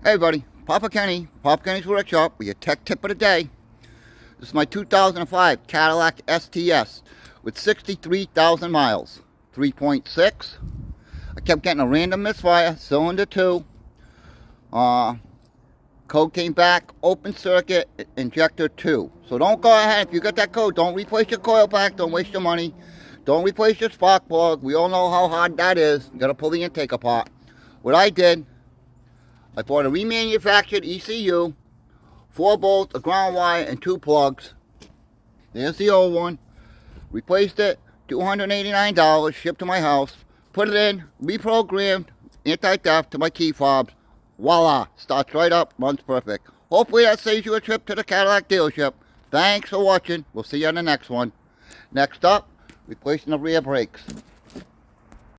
Hey everybody, Papa Kenny's Workshop with your tech tip of the day. This is my 2005 Cadillac STS with 63,000 miles. 3.6. I kept getting a random misfire, cylinder 2. Code came back, open circuit, injector 2. So don't go ahead, if you got that code, don't replace your coil pack, don't waste your money. Don't replace your spark plug. We all know how hard that is. You gotta pull the intake apart. What I did, I bought a remanufactured ECU, 4 bolts, a ground wire, and 2 plugs. There's the old one. Replaced it, $289, shipped to my house. Put it in, reprogrammed, anti-theft to my key fobs. Voila, starts right up, runs perfect. Hopefully that saves you a trip to the Cadillac dealership. Thanks for watching. We'll see you on the next one. Next up, replacing the rear brakes.